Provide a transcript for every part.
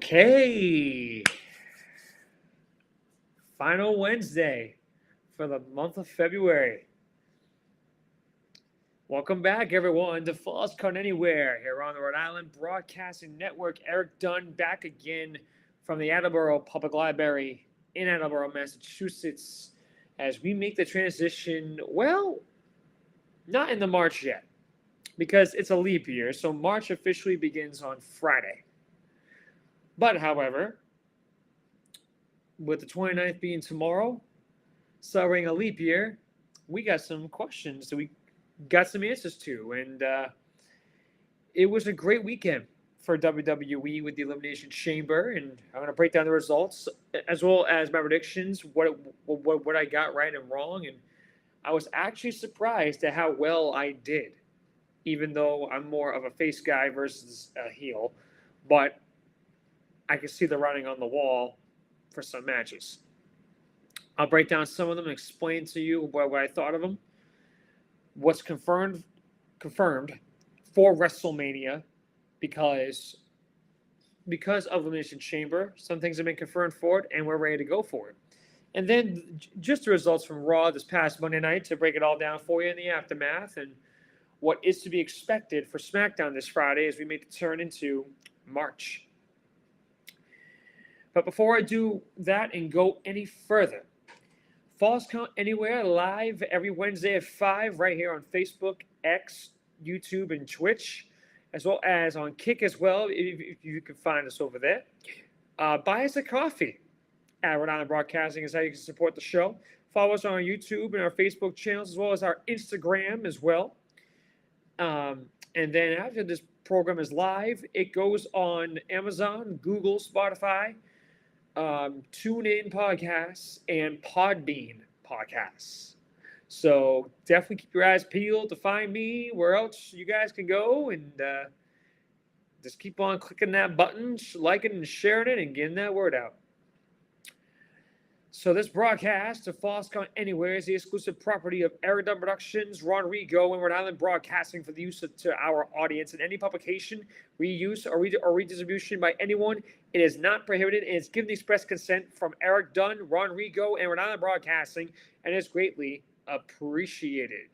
Okay. Final Wednesday for the month of February. Welcome back, everyone, to Falls Count Anywhere here on the Rhode Island Broadcasting Network. Erik Dunn back again from the Attleboro Public Library in Attleboro, Massachusetts, as we make the transition, well, not in the March yet, because it's a leap year, so March officially begins on Friday. But, however, with the 29th being tomorrow, celebrating a leap year, we got some questions that we got some answers to. And it was a great weekend for WWE with the Elimination Chamber. And I'm going to break down the results as well as my predictions, what I got right and wrong. And I was actually surprised at how well I did, even though I'm more of a face guy versus a heel. But I can see the writing on the wall for some matches. I'll break down some of them and explain to you what I thought of them. What's confirmed for WrestleMania because of Elimination Chamber. Some things have been confirmed for it, and we're ready to go for it. And then just the results from Raw this past Monday night to break it all down for you in the aftermath and what is to be expected for SmackDown this Friday as we make the turn into March. But before I do that and go any further, Falls Count Anywhere live every Wednesday at 5 right here on Facebook, X, YouTube, and Twitch, as well as on Kick as well, if you can find us over there. Buy us a coffee at Rhode Island Broadcasting is how you can support the show. Follow us on our YouTube and our Facebook channels, as well as our Instagram as well. And then after this program is live, it goes on Amazon, Google, Spotify, TuneIn podcasts, and Podbean podcasts. So definitely keep your eyes peeled to find me where else you guys can go, and just keep on clicking that button, liking and sharing it, and getting that word out. So this broadcast of Falls Count Anywhere is the exclusive property of Erik Dunn Productions, Ron Rigo, and Rhode Island Broadcasting for the use to our audience. And any publication, reuse, or redistribution by anyone, it is not prohibited, and it's given the express consent from Erik Dunn, Ron Rigo, and Rhode Island Broadcasting, and is greatly appreciated.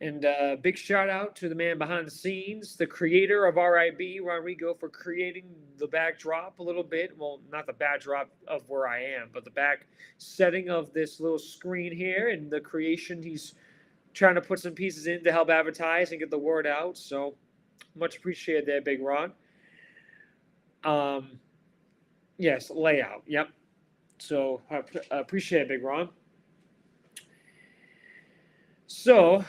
And big shout out to the man behind the scenes, the creator of RIB, Ron Rigo, for creating the backdrop a little bit. Well, not the backdrop of where I am, but the back setting of this little screen here and the creation. He's trying to put some pieces in to help advertise and get the word out. So much appreciated there, Big Ron. Yes, layout. Yep. So I appreciate it, Big Ron. So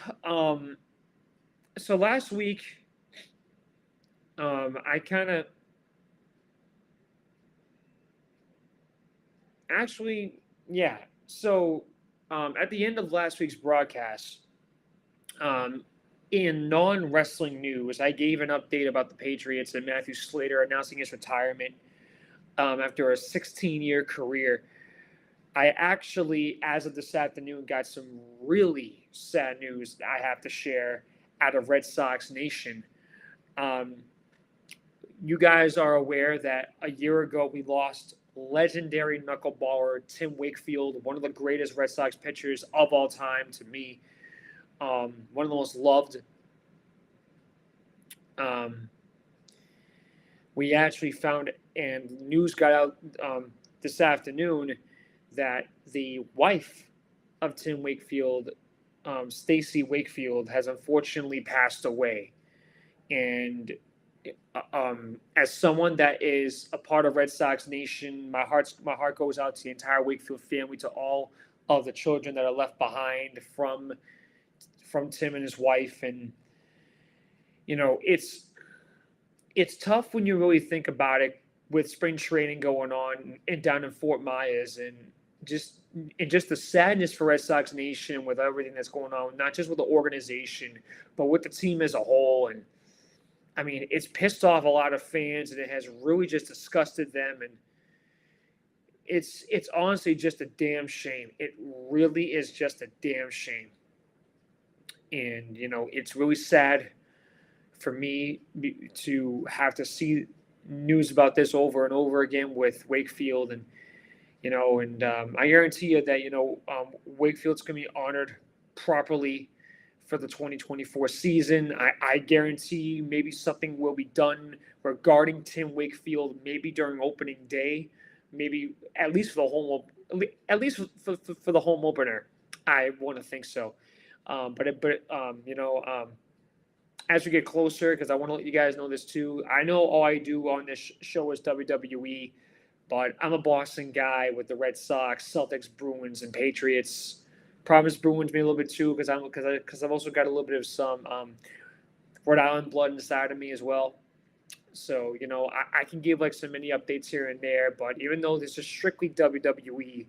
last week, I kind of actually, yeah. So at the end of last week's broadcast, in non-wrestling news, I gave an update about the Patriots and Matthew Slater announcing his retirement after a 16-year career. I actually, as of this afternoon, got some really sad news that I have to share out of Red Sox Nation. You guys are aware that a year ago we lost legendary knuckleballer Tim Wakefield, one of the greatest Red Sox pitchers of all time to me. One of the most loved. We actually found, and news got out this afternoon, that the wife of Tim Wakefield, Stacy Wakefield, has unfortunately passed away. And as someone that is a part of Red Sox Nation, my heart goes out to the entire Wakefield family, to all of the children that are left behind from Tim and his wife. And you know, it's tough when you really think about it, with spring training going on and down in Fort Myers, and just the sadness for Red Sox Nation with everything that's going on, not just with the organization, but with the team as a whole. And I mean, it's pissed off a lot of fans, and it has really just disgusted them. And it's honestly just a damn shame. It really is just a damn shame. And, you know, it's really sad for me to have to see news about this over and over again with Wakefield and I guarantee you that Wakefield's going to be honored properly for the 2024 season. I guarantee maybe something will be done regarding Tim Wakefield, maybe during opening day, maybe at least for the for the home opener. I want to think so. As we get closer, because I want to let you guys know this too. I know all I do on this show is WWE, but I'm a Boston guy with the Red Sox, Celtics, Bruins, and Patriots. Problem is Bruins me a little bit too, because I've also got a little bit of some Rhode Island blood inside of me as well. So I can give like some mini updates here and there, but even though this is strictly WWE,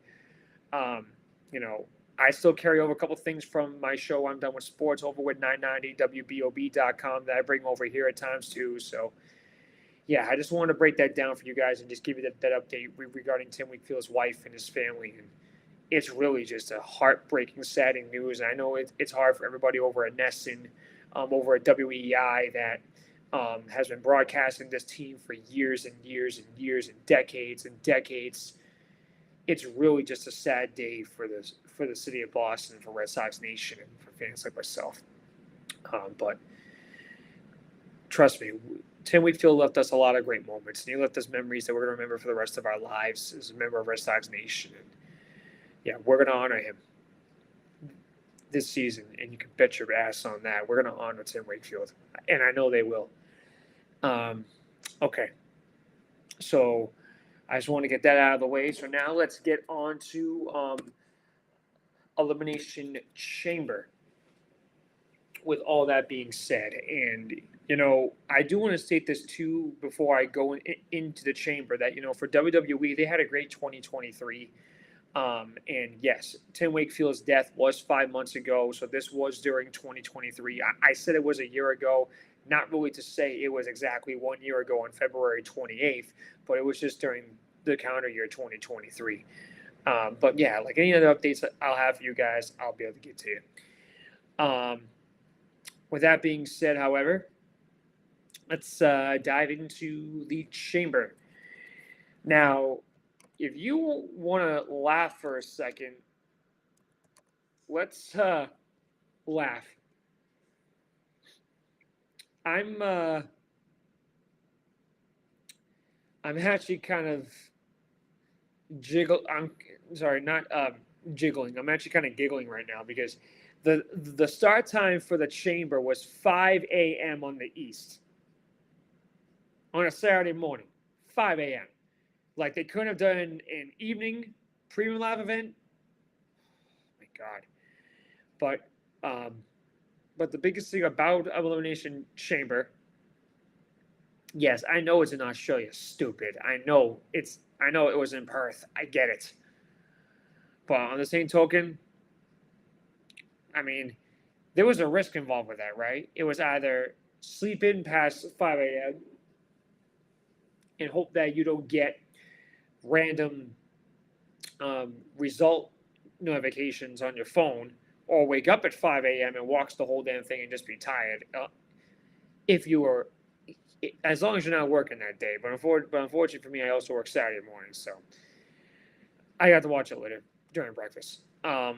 I still carry over a couple things from my show I'm Done with Sports over with 990wbob.com that I bring over here at times too. So yeah, I just wanted to break that down for you guys and just give you that update regarding Tim Wakefield's wife and his family. And it's really just a heartbreaking, saddening news. And I know it's hard for everybody over at Nesson, over at WEI that has been broadcasting this team for years and years and years and decades and decades. It's really just a sad day for the city of Boston, for Red Sox Nation, and for fans like myself. But trust me, Tim Wakefield left us a lot of great moments, and he left us memories that we're going to remember for the rest of our lives as a member of Red Sox Nation. And yeah, we're going to honor him this season, and you can bet your ass on that. We're going to honor Tim Wakefield, and I know they will. Okay, so I just want to get that out of the way. So now let's get on to Elimination Chamber. With all that being said, and I do want to state this too before I go into the chamber that for WWE they had a great 2023, and yes, Tim Wakefield's death was 5 months ago, so this was during 2023. I said it was a year ago, not really to say it was exactly 1 year ago on February 28th, but it was just during the calendar year 2023. But yeah, like any other updates that I'll have for you guys, I'll be able to get to you. With that being said, however, let's dive into the chamber. Now, if you want to laugh for a second, let's laugh. I'm actually kind of I'm sorry, not jiggling. I'm actually kind of giggling right now because the start time for the chamber was 5 a.m. on the East on a Saturday morning, 5 a.m. Like they couldn't have done an evening premium live event. Oh my God. But the biggest thing about Elimination Chamber, yes, I know it's in Australia, stupid. I know it was in Perth. I get it. But on the same token, I mean, there was a risk involved with that, right? It was either sleep in past 5 a.m. and hope that you don't get random result notifications on your phone, or wake up at 5 a.m. and watch the whole damn thing and just be tired. If you were, as long as you're not working that day. But unfortunately for me, I also work Saturday mornings, so I got to watch it later during breakfast. I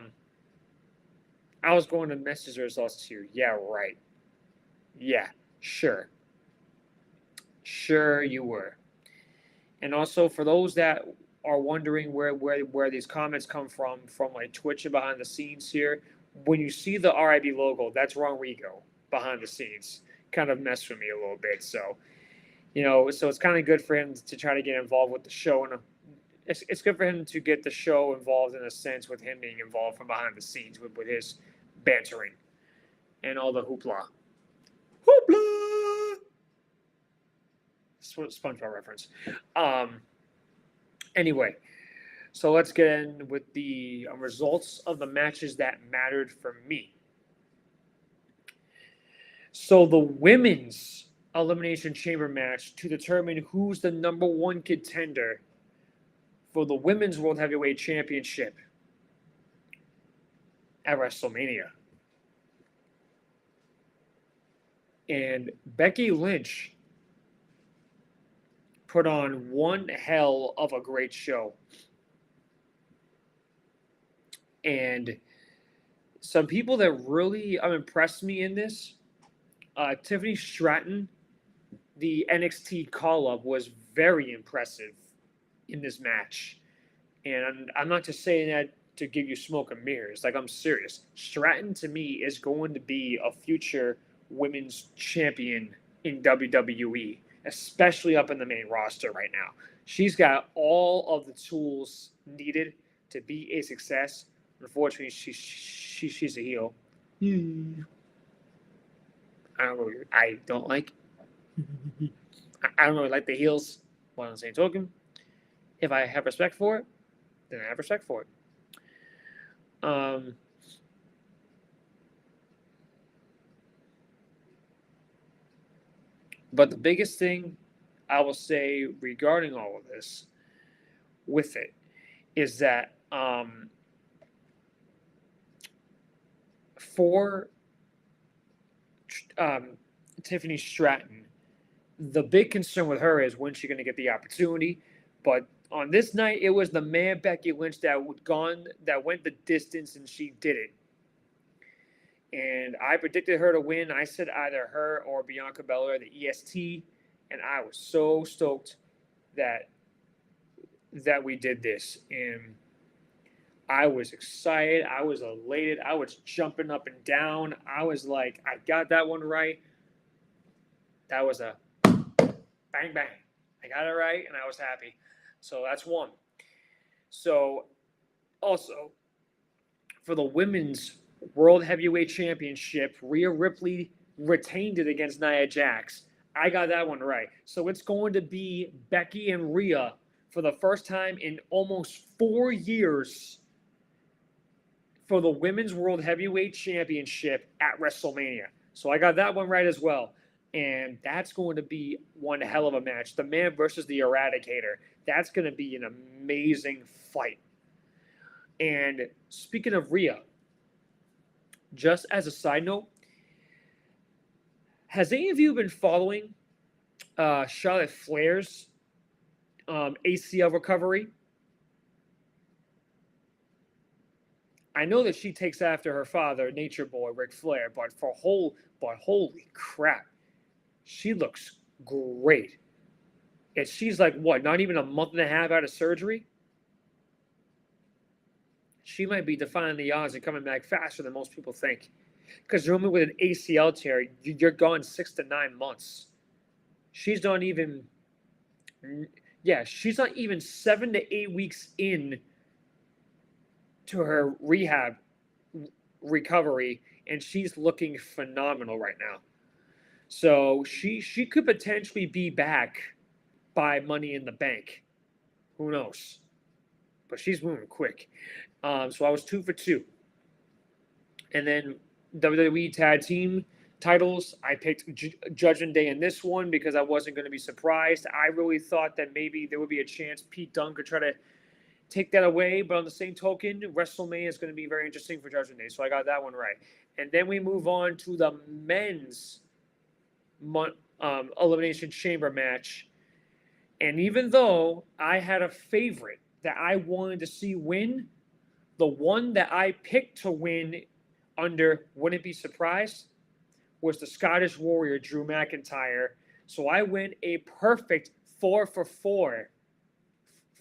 was going to message the results to you. Yeah, right. Yeah, sure. Sure you were. And also for those that are wondering where these comments come from like Twitch and behind the scenes here, when you see the RIB logo, that's Rodrigo behind the scenes. Kind of messed with me a little bit. So, so it's kind of good for him to try to get involved with the show. And it's good for him to get the show involved in a sense with him being involved from behind the scenes with his bantering and all the hoopla. Hoopla! SpongeBob reference. Anyway, so let's get in with the results of the matches that mattered for me. So the women's Elimination Chamber match to determine who's the number one contender for the Women's World Heavyweight Championship at WrestleMania. And Becky Lynch put on one hell of a great show. And some people that really impressed me in this, Tiffany Stratton, the NXT call-up, was very impressive in this match. And I'm not just saying that to give you smoke and mirrors. Like, I'm serious. Stratton, to me, is going to be a future women's champion in WWE, especially up in the main roster right now. She's got all of the tools needed to be a success. Unfortunately, she's a heel. I don't like. I don't really like the heels. While on the same token, if I have respect for it, then I have respect for it. But the biggest thing I will say regarding all of this with it is that for Tiffany Stratton, the big concern with her is when she's going to get the opportunity. But on this night, it was the man Becky Lynch that went the distance, and she did it. And I predicted her to win. I said either her or Bianca Belair, the EST, and I was so stoked that we did this. And I was excited. I was elated. I was jumping up and down. I was like, I got that one right. That was a bang, bang. I got it right, and I was happy. So that's one. So also, for the women's World Heavyweight Championship, Rhea Ripley retained it against Nia Jax. I got that one right. So it's going to be Becky and Rhea for the first time in almost 4 years for the Women's World Heavyweight Championship at WrestleMania. So I got that one right as well. And that's going to be one hell of a match. The Man versus the Eradicator. That's going to be an amazing fight. And speaking of Rhea, just as a side note, has any of you been following Charlotte Flair's ACL recovery? I know that she takes after her father, Nature Boy, Ric Flair, but holy crap, she looks great. And she's like, what, not even a month and a half out of surgery? She might be defying the odds and coming back faster than most people think. Because normally with an ACL tear, you're gone 6 to 9 months. She's not even 7 to 8 weeks in to her rehab recovery, and she's looking phenomenal right now. So she could potentially be back by Money in the Bank. Who knows? But she's moving quick. So I was 2 for 2. And then WWE Tag Team titles, I picked Judgment Day in this one because I wasn't going to be surprised. I really thought that maybe there would be a chance Pete Dunne could try to take that away. But on the same token, WrestleMania is going to be very interesting for Judgment Day. So I got that one right. And then we move on to the men's Elimination Chamber match. And even though I had a favorite that I wanted to see win, the one that I picked to win under Wouldn't Be Surprised was the Scottish Warrior, Drew McIntyre. So I went a perfect 4 for 4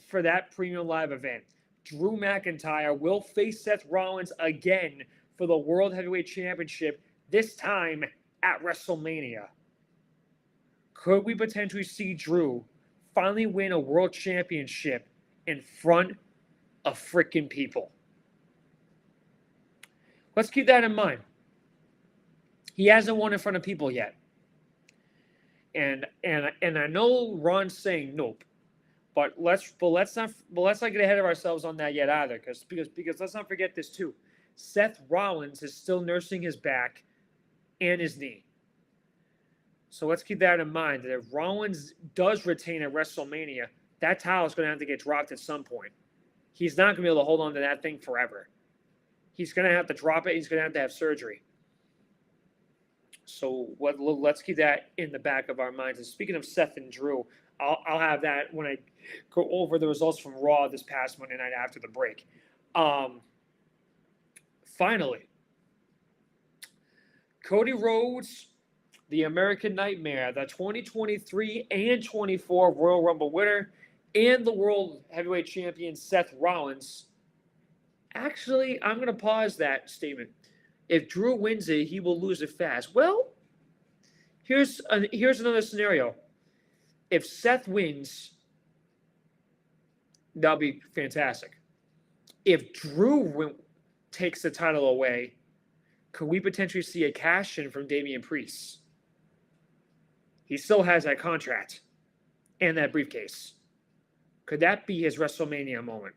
for that premium live event. Drew McIntyre will face Seth Rollins again for the World Heavyweight Championship, this time at WrestleMania. Could we potentially see Drew finally win a world championship in front of freaking people? Let's keep that in mind. He hasn't won in front of people yet. And I know Ron's saying nope, but let's not get ahead of ourselves on that yet either, because let's not forget this too. Seth Rollins is still nursing his back and his knee. So let's keep that in mind, that if Rollins does retain at WrestleMania, that title is going to have to get dropped at some point. He's not going to be able to hold on to that thing forever. He's going to have to drop it. He's going to have surgery. So let's keep that in the back of our minds. And speaking of Seth and Drew, I'll have that when I go over the results from Raw this past Monday night after the break. Finally, Cody Rhodes, the American Nightmare, the 2023 and 24 Royal Rumble winner, and the World Heavyweight Champion Seth Rollins. Actually, I'm going to pause that statement. If Drew wins it, he will lose it fast. Well, here's another scenario. If Seth wins, that'll be fantastic. If Drew takes the title away, could we potentially see a cash-in from Damian Priest? He still has that contract and that briefcase. Could that be his WrestleMania moment?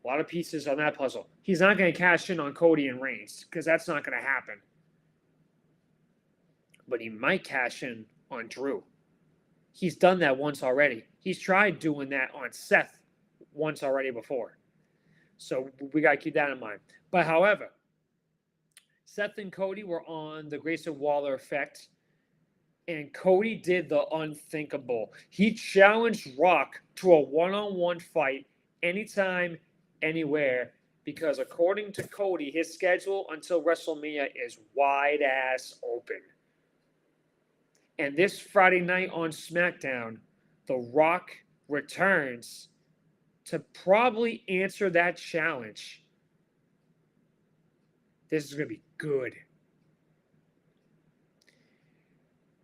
A lot of pieces on that puzzle. He's not going to cash in on Cody and Reigns because that's not going to happen. But he might cash in on Drew. He's done that once already. He's tried doing that on Seth once already before. So we got to keep that in mind. But however, Seth and Cody were on the Grayson Waller effect, and Cody did the unthinkable. He challenged Rock to a one-on-one fight anytime, anywhere, because according to Cody, his schedule until WrestleMania is wide-ass open. And this Friday night on SmackDown, The Rock returns to probably answer that challenge. This is going to be good.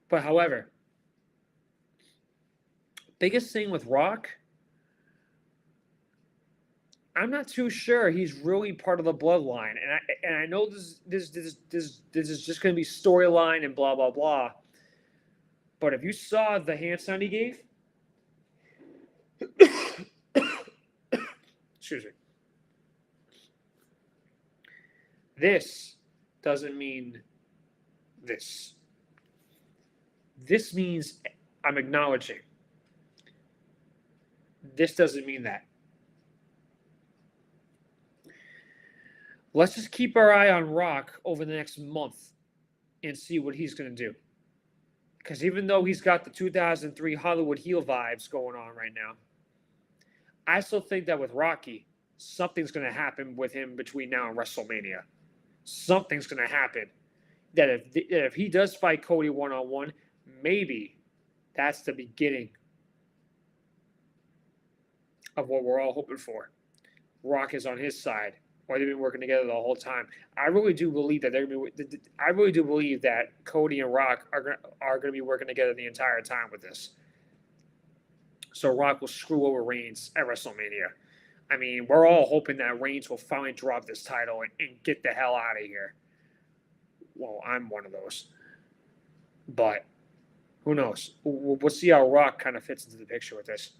But however, biggest thing with Rock, I'm not too sure he's really part of the bloodline, and I know this is just going to be storyline and blah blah blah. But if you saw the hand sign he gave, excuse me, this doesn't mean this. This means I'm acknowledging. This doesn't mean that. Let's just keep our eye on Rock over the next month and see what he's going to do. Because even though he's got the 2003 Hollywood heel vibes going on right now, I still think that with Rocky, something's going to happen with him between now and WrestleMania. Something's going to happen. That if he does fight Cody one-on-one, maybe that's the beginning of what we're all hoping for. Rock is on his side, or they've been working together the whole time. I really do believe that I really do believe that Cody and Rock are going to be working together the entire time with this. So Rock will screw over Reigns at WrestleMania. I mean, we're all hoping that Reigns will finally drop this title and get the hell out of here. Well, I'm one of those. But who knows? We'll see how Rock kind of fits into the picture with this.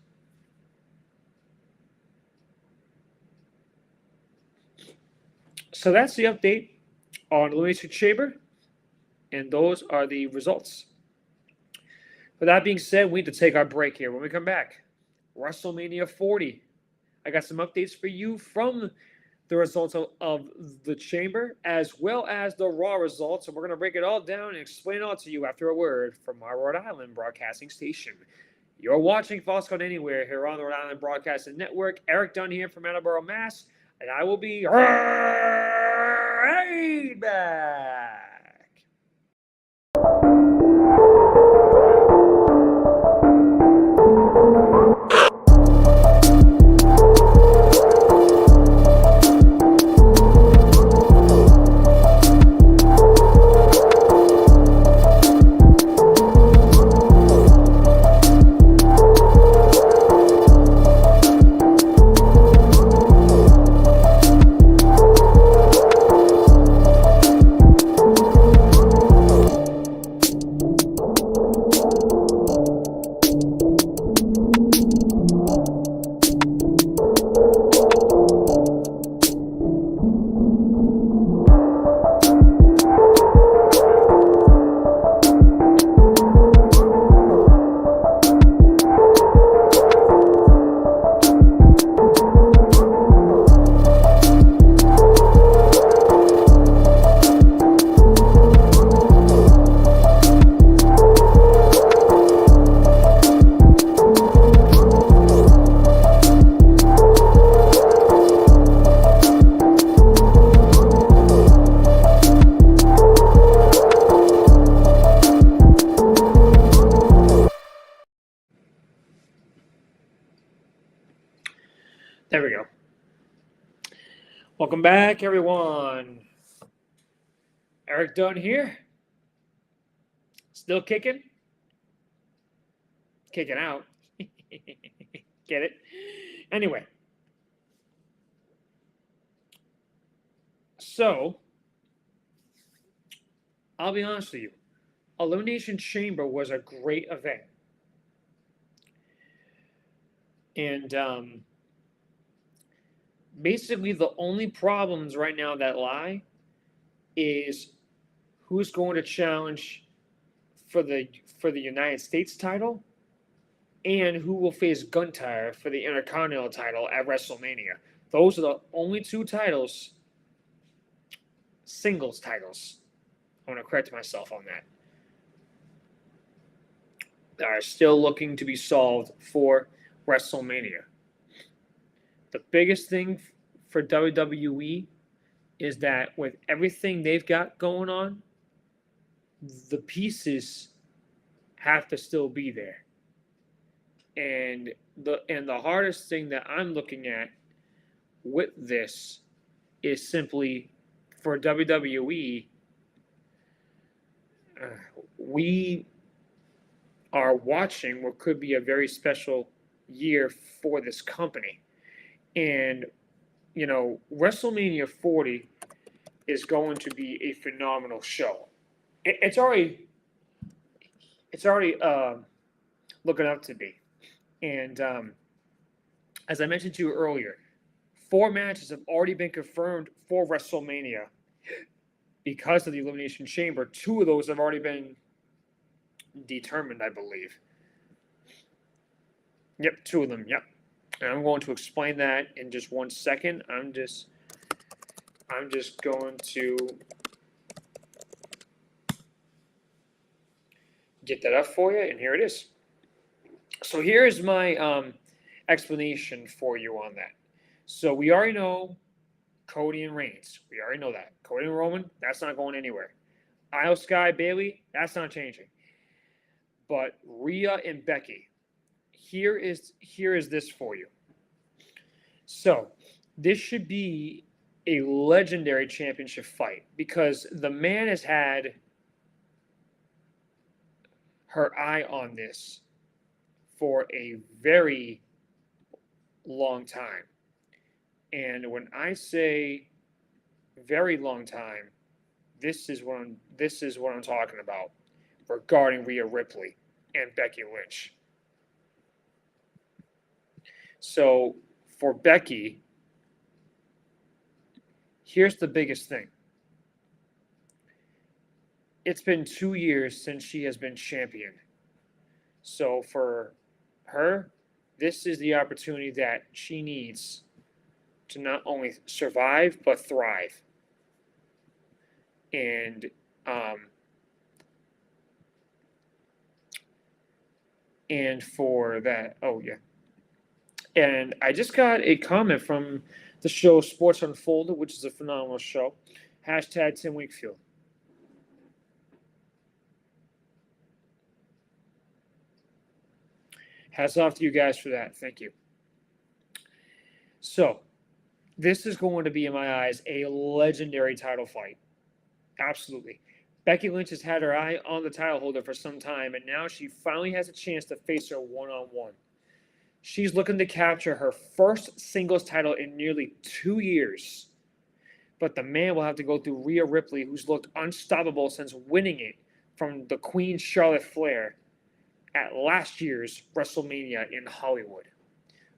So that's the update on Elimination Chamber, and those are the results. With that being said, we need to take our break here. When we come back, WrestleMania 40. I got some updates for you from the results of the Chamber, as well as the Raw results, and we're going to break it all down and explain it all to you after a word from our Rhode Island broadcasting station. You're watching False Count Anywhere here on the Rhode Island Broadcasting Network. Erik Dunn here from Attleboro, Mass., and I will be right back. Welcome back, everyone. Erik Dunn here. Still kicking? Kicking out. Get it? Anyway. So, I'll be honest with you. Elimination Chamber was a great event. And basically the only problems right now that lie is who's going to challenge for the United States title and who will face Gunther for the Intercontinental title at WrestleMania. Those are the only two titles, singles titles. I want to correct myself on that. That are still looking to be solved for WrestleMania. The biggest thing for WWE is that with everything they've got going on, the pieces have to still be there. And the hardest thing that I'm looking at with this is simply for WWE, we are watching what could be a very special year for this company. And, you know, WrestleMania 40 is going to be a phenomenal show. It's already looking up to be. And as I mentioned to you earlier, 4 matches have already been confirmed for WrestleMania because of the Elimination Chamber. 2 of those have already been determined, I believe. Yep, 2 of them, yep. And I'm going to explain that in just 1 second. I'm just going to get that up for you, and here it is. So here's my explanation for you on that. So we already know Cody and Reigns. We already know that. Cody and Roman, that's not going anywhere. Io Sky, Bayley, that's not changing. But Rhea and Becky, here is this for you. So this should be a legendary championship fight because the man has had her eye on this for a very long time. And when I say very long time, this is what I'm talking about regarding Rhea Ripley and Becky Lynch. So for Becky, here's the biggest thing. It's been 2 years since she has been champion. So for her, this is the opportunity that she needs to not only survive but thrive. And for that, oh yeah. And I just got a comment from the show Sports Unfolded, which is a phenomenal show. # Tim Wakefield. Hats off to you guys for that. Thank you. So, this is going to be, in my eyes, a legendary title fight. Absolutely. Becky Lynch has had her eye on the title holder for some time, and now she finally has a chance to face her one-on-one. She's looking to capture her first singles title in nearly 2 years. But the man will have to go through Rhea Ripley, who's looked unstoppable since winning it from the Queen Charlotte Flair at last year's WrestleMania in Hollywood.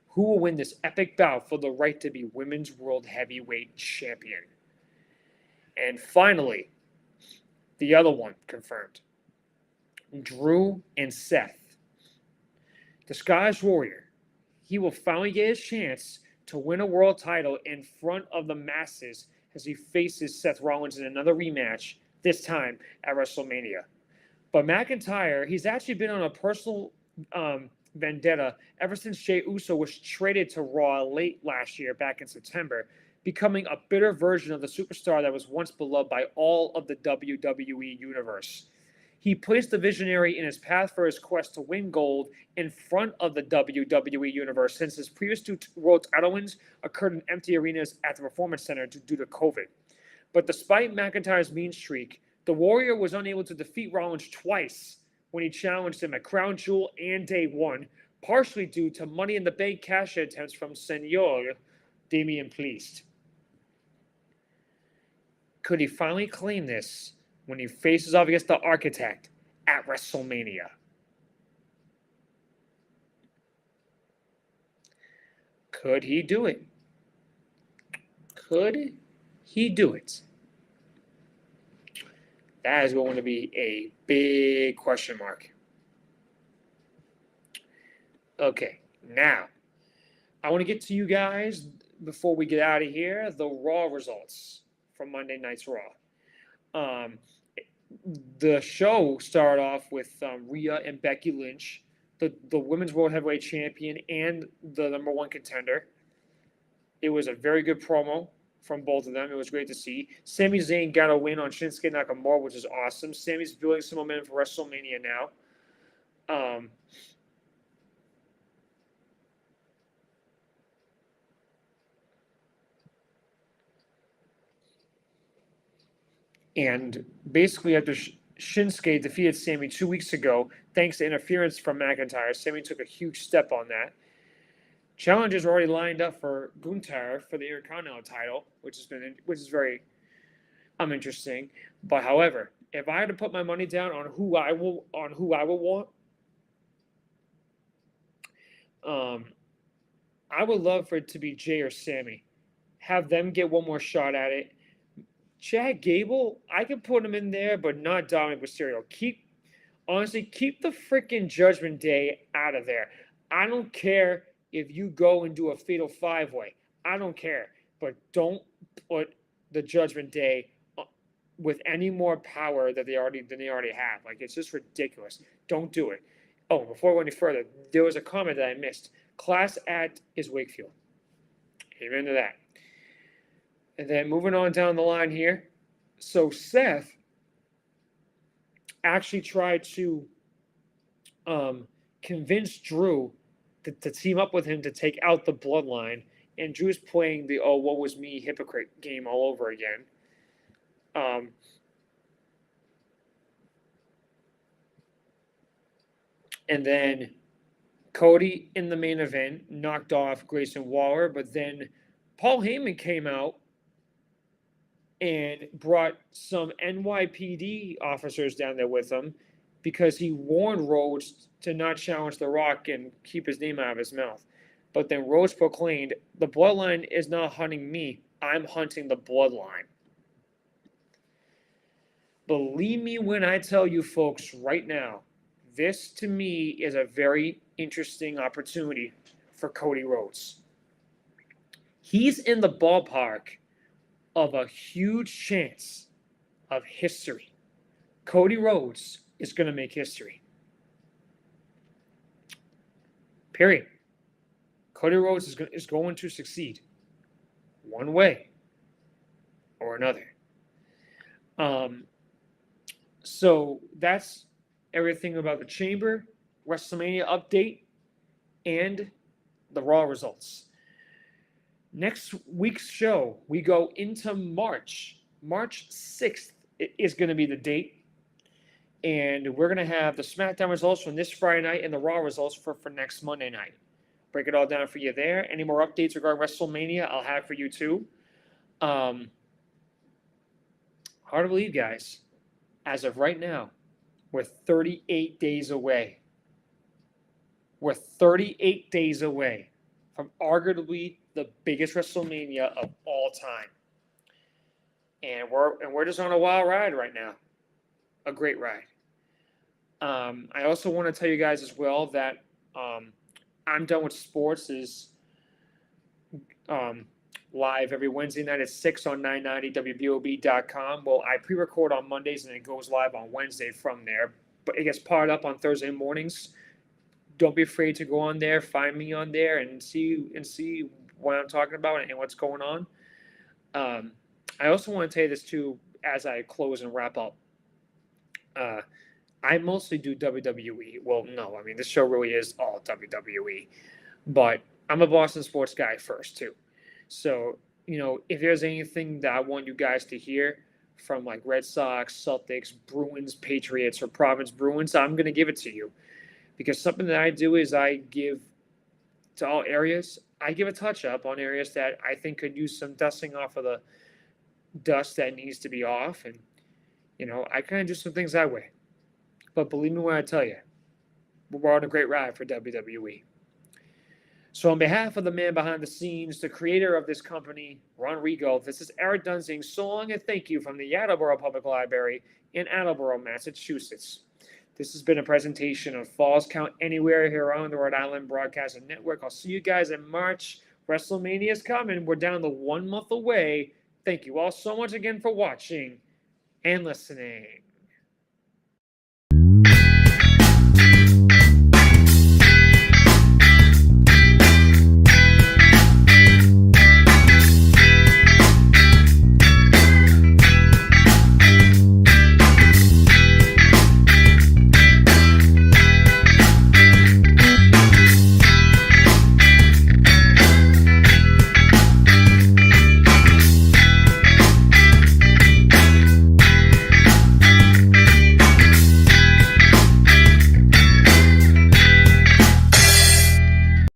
Who will win this epic bout for the right to be Women's World Heavyweight Champion? And finally, the other one confirmed. Drew and Seth. Disguised Warrior. He will finally get his chance to win a world title in front of the masses as he faces Seth Rollins in another rematch, this time at WrestleMania. But McIntyre, he's actually been on a personal vendetta ever since Jey Uso was traded to Raw late last year, back in September, becoming a bitter version of the superstar that was once beloved by all of the WWE universe. He placed the Visionary in his path for his quest to win gold in front of the WWE Universe, since his previous two world title wins occurred in empty arenas at the Performance Center due to COVID. But despite McIntyre's mean streak, the Warrior was unable to defeat Rollins twice when he challenged him at Crown Jewel and Day One, partially due to Money in the Bank cash attempts from Senor Damian Priest. Could he finally claim this when he faces off against the Architect at WrestleMania? Could he do it? Could he do it? That is going to be a big question mark. Okay, now, I want to get to you guys, before we get out of here, the Raw results from Monday Night's Raw. The show started off with Rhea and Becky Lynch, the Women's World Heavyweight Champion and the #1 contender. It was a very good promo from both of them. It was great to see. Sami Zayn got a win on Shinsuke Nakamura, which is awesome. Sami's building some momentum for WrestleMania now. And basically, after Shinsuke defeated Sami 2 weeks ago, thanks to interference from McIntyre, Sami took a huge step on that. Challenges were already lined up for Gunther for the Intercontinental title, which is very interesting. But however, if I had to put my money down on who I will want, I would love for it to be Jay or Sami. Have them get one more shot at it. Chad Gable, I can put him in there, but not Dominic Mysterio. Keep the freaking Judgment Day out of there. I don't care if you go and do a fatal 5-way. I don't care. But don't put the Judgment Day with any more power than they already have. Like, it's just ridiculous. Don't do it. Oh, before I go any further, there was a comment that I missed. Class act is Wakefield. Amen to that. And then moving on down the line here. So Seth actually tried to convince Drew to team up with him to take out the Bloodline. And Drew's playing the "oh, what was me" hypocrite game all over again. And then Cody in the main event knocked off Grayson Waller, but then Paul Heyman came out and brought some NYPD officers down there with him because he warned Rhodes to not challenge The Rock and keep his name out of his mouth. But then Rhodes proclaimed, "The Bloodline is not hunting me. I'm hunting the Bloodline." Believe me when I tell you folks right now, this to me is a very interesting opportunity for Cody Rhodes. He's in the ballpark of a huge chance of history. Cody Rhodes is going to make history. Period. Cody Rhodes is going to succeed one way or another. So that's everything about the Chamber, WrestleMania update, and the Raw results. Next week's show, we go into March. March 6th is going to be the date. And we're going to have the SmackDown results from this Friday night and the Raw results for next Monday night. Break it all down for you there. Any more updates regarding WrestleMania, I'll have for you too. Hard to believe, guys. As of right now, we're 38 days away. We're 38 days away from arguably the biggest WrestleMania of all time. And we're just on a wild ride right now. A great ride. I also want to tell you guys as well that I'm Done with Sports is live every Wednesday night at 6 on 990wbob.com. Well, I pre-record on Mondays and it goes live on Wednesday from there. But it gets powered up on Thursday mornings. Don't be afraid to go on there, find me on there, and see what I'm talking about and what's going on. I also want to tell you this too as I close and wrap up. I mostly do WWE. Well, no, I mean, this show really is all WWE. But I'm a Boston sports guy first, too. So, if there's anything that I want you guys to hear from like Red Sox, Celtics, Bruins, Patriots, or Providence Bruins, I'm going to give it to you. Because something that I do is I give to all areas, I give a touch up on areas that I think could use some dusting off of the dust that needs to be off. And, I kind of do some things that way. But believe me when I tell you, we're on a great ride for WWE. So, on behalf of the man behind the scenes, the creator of this company, Ron Rigo, this is Erik Dunn saying so long and thank you from the Attleboro Public Library in Attleboro, Massachusetts. This has been a presentation of Falls Count Anywhere here on the Rhode Island Broadcasting Network. I'll see you guys in March. WrestleMania is coming. We're down to 1 month away. Thank you all so much again for watching and listening.